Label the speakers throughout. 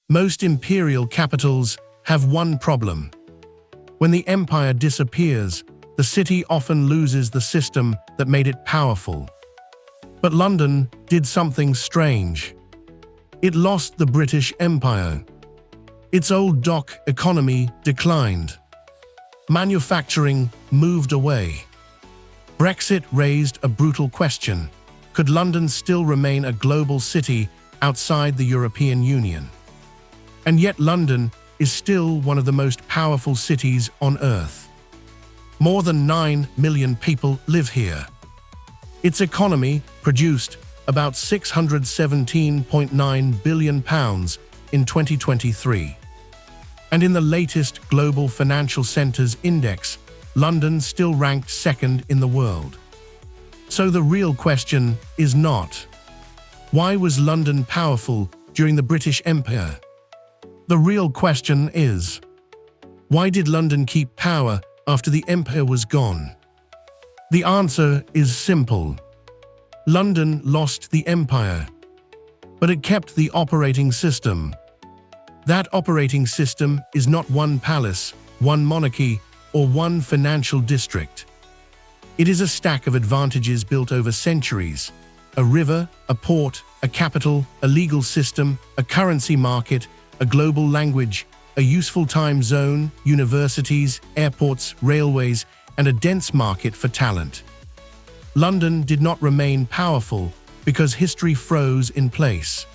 Speaker 1: Most imperial capitals have one problem. When the empire disappears, the city often loses the system that made it powerful. But London did something strange. It lost the British Empire. Its old dock economy declined. Manufacturing moved away. Brexit raised a brutal question. Could London still remain a global city outside the European Union? And yet London is still one of the most powerful cities on Earth. More than 9 million people live here. Its economy produced about £617.9 billion in 2023. And in the latest Global Financial Centres Index, London still ranked second in the world. So the real question is not, why was London powerful during the British Empire? The real question is, why did London keep power after the empire was gone? The answer is simple. London lost the empire, but it kept the operating system. That operating system is not one palace, one monarchy, or one financial district. It is a stack of advantages built over centuries: a river, a port, a capital, a legal system, a currency market, a global language, a useful time zone, universities, airports, railways, and a dense market for talent. London did not remain powerful because history froze in place.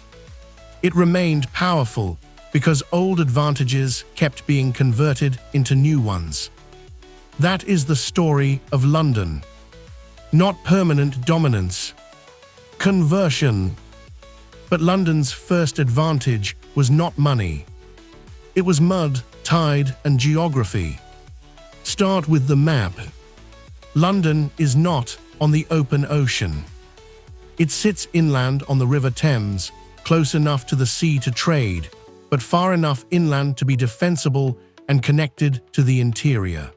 Speaker 1: It remained powerful because old advantages kept being converted into new ones. That is the story of London. Not permanent dominance. Conversion. But London's first advantage was not money. It was mud, tide, and geography. Start with the map. London is not on the open ocean. It sits inland on the River Thames, close enough to the sea to trade, but far enough inland to be defensible and connected to the interior.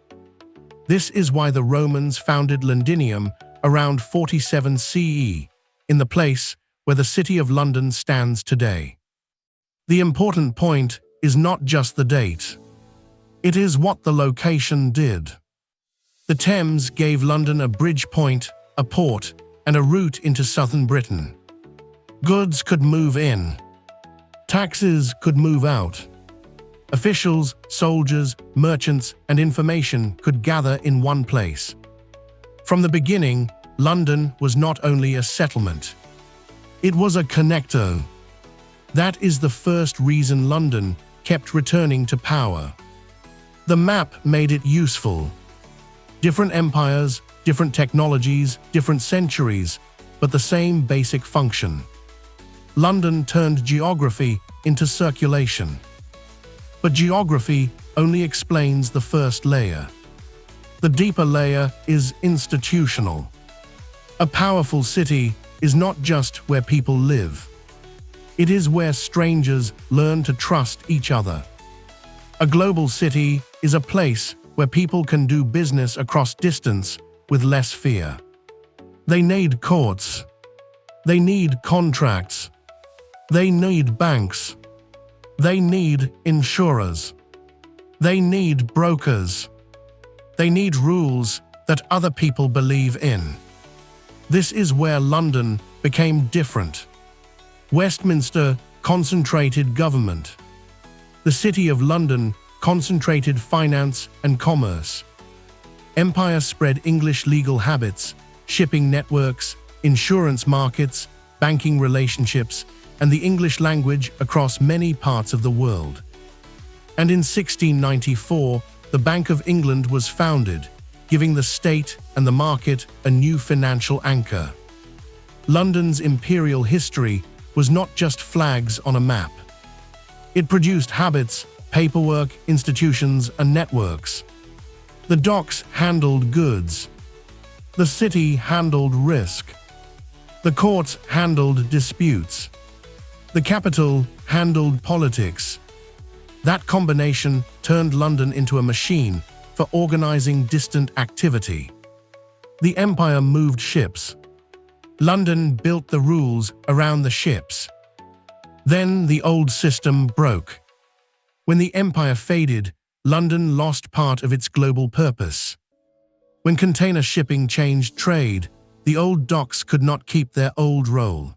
Speaker 1: This is why the Romans founded Londinium around 47 CE, in the place where the city of London stands today. The important point is not just the date. It is what the location did. The Thames gave London a bridge point, a port, and a route into southern Britain. Goods could move in. Taxes could move out. Officials, soldiers, merchants, and information could gather in one place. From the beginning, London was not only a settlement. It was a connector. That is the first reason London kept returning to power. The map made it useful. Different empires, different technologies, different centuries, but the same basic function. London turned geography into circulation. But geography only explains the first layer. The deeper layer is institutional. A powerful city is not just where people live. It is where strangers learn to trust each other. A global city is a place where people can do business across distance with less fear. They need courts. They need contracts. They need banks. They need insurers. They need brokers. They need rules that other people believe in. This is where London became different. Westminster concentrated government. The City of London concentrated finance and commerce. Empire spread English legal habits, shipping networks, insurance markets, banking relationships, and the English language across many parts of the world. And in 1694, the Bank of England was founded, giving the state and the market a new financial anchor. London's imperial history was not just flags on a map. It produced habits, paperwork, institutions, and networks. The docks handled goods. The city handled risk. The courts handled disputes. The capital handled politics. That combination turned London into a machine for organizing distant activity. The empire moved ships. London built the rules around the ships. Then the old system broke. When the empire faded, London lost part of its global purpose. When container shipping changed trade, the old docks could not keep their old role.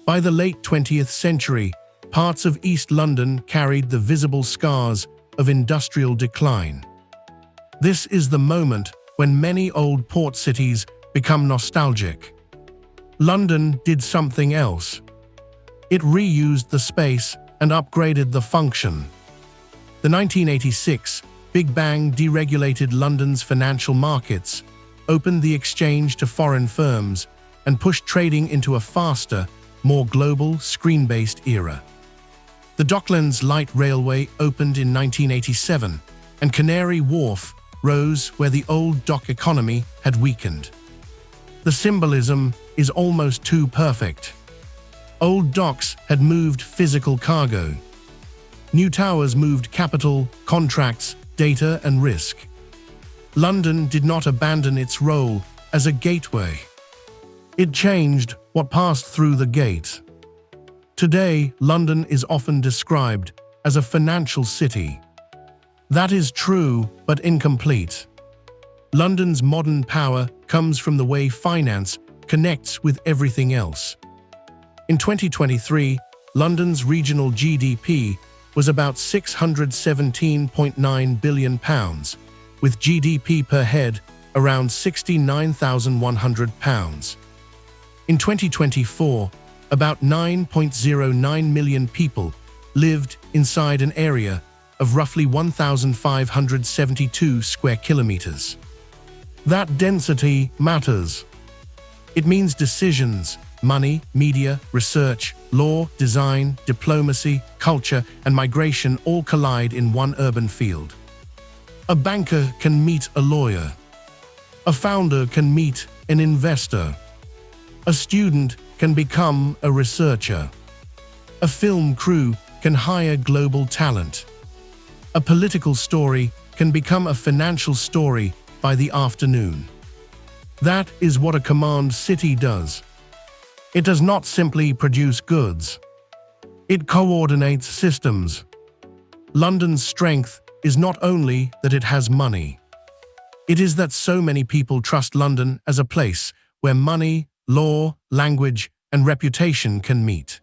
Speaker 1: By the late 20th century, parts of East London carried the visible scars of industrial decline. This is the moment when many old port cities become nostalgic. London did something else. It reused the space and upgraded the function. The 1986 Big Bang deregulated London's financial markets, opened the exchange to foreign firms, and pushed trading into a faster, more global, screen-based era. The Docklands Light Railway opened in 1987, and Canary Wharf rose where the old dock economy had weakened. The symbolism is almost too perfect. Old docks had moved physical cargo. New towers moved capital, contracts, data, and risk. London did not abandon its role as a gateway. It changed what passed through the gate. Today, London is often described as a financial city. That is true, but incomplete. London's modern power comes from the way finance connects with everything else. In 2023, London's regional GDP was about £617.9 billion, with GDP per head around £69,100. In 2024, about 9.09 million people lived inside an area of roughly 1,572 square kilometers. That density matters. It means decisions, money, media, research, law, design, diplomacy, culture, and migration all collide in one urban field. A banker can meet a lawyer. A founder can meet an investor. A student can become a researcher. A film crew can hire global talent. A political story can become a financial story by the afternoon. That is what a command city does. It does not simply produce goods. It coordinates systems. London's strength is not only that it has money. It is that so many people trust London as a place where money, law, language, and reputation can meet.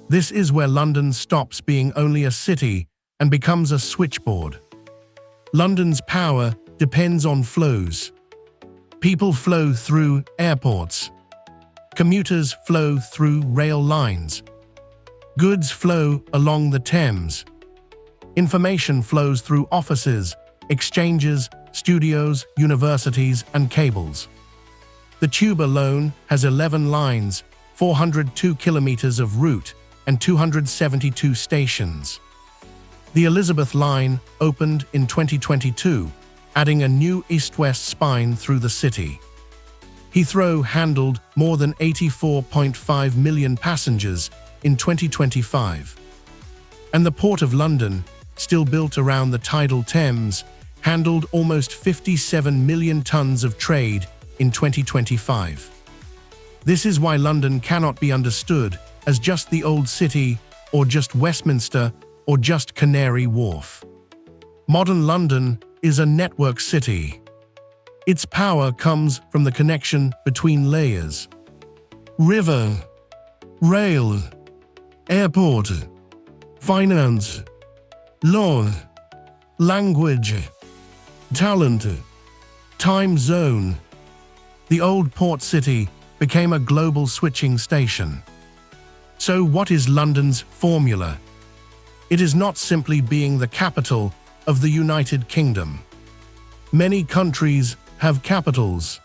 Speaker 1: This is where London stops being only a city and becomes a switchboard. London's power depends on flows. People flow through airports. Commuters flow through rail lines. Goods flow along the Thames. Information flows through offices, exchanges, studios, universities, and cables. The Tube alone has 11 lines, 402 kilometers of route, and 272 stations. The Elizabeth Line opened in 2022, adding a new east-west spine through the city. Heathrow handled more than 84.5 million passengers in 2025. And the Port of London, still built around the tidal Thames, handled almost 57 million tons of trade in 2025. This is why London cannot be understood as just the old city, or just Westminster, or just Canary Wharf. Modern London is a network city. Its power comes from the connection between layers. River, rail, airport, finance, law, language, talent, time zone. The old port city became a global switching station. So what is London's formula? It is not simply being the capital of the United Kingdom. Many countries have capitals.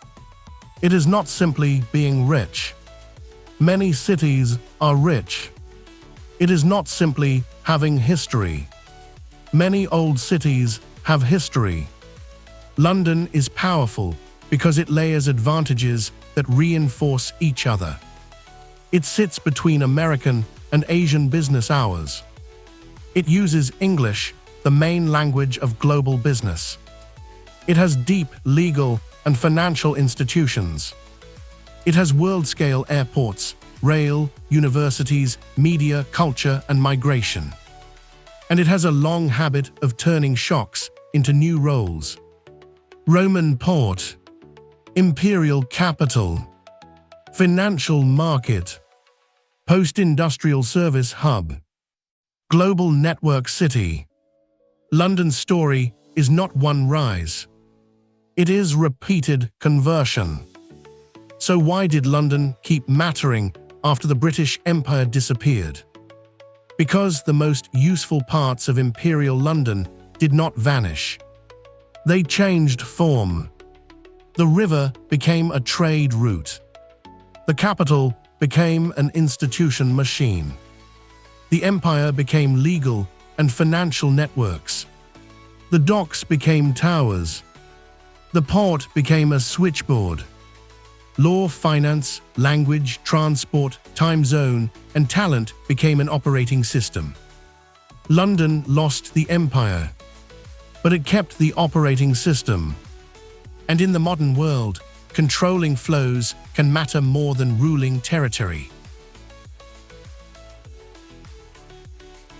Speaker 1: It is not simply being rich. Many cities are rich. It is not simply having history. Many old cities have history. London is powerful because it layers advantages that reinforce each other. It sits between American and Asian business hours. It uses English, the main language of global business. It has deep legal and financial institutions. It has world-scale airports rail, universities, media, culture, and migration. And it has a long habit of turning shocks into new roles. Roman port, imperial capital, financial market, post-industrial service hub, global network city. London's story is not one rise. It is repeated conversion. So why did London keep mattering after the British Empire disappeared? Because the most useful parts of Imperial London did not vanish. They changed form. The river became a trade route. The capital became an institution machine. The empire became legal and financial networks. The docks became towers. The port became a switchboard. Law, finance, language, transport, time zone, and talent became an operating system. London lost the empire, but it kept the operating system. And in the modern world, controlling flows can matter more than ruling territory.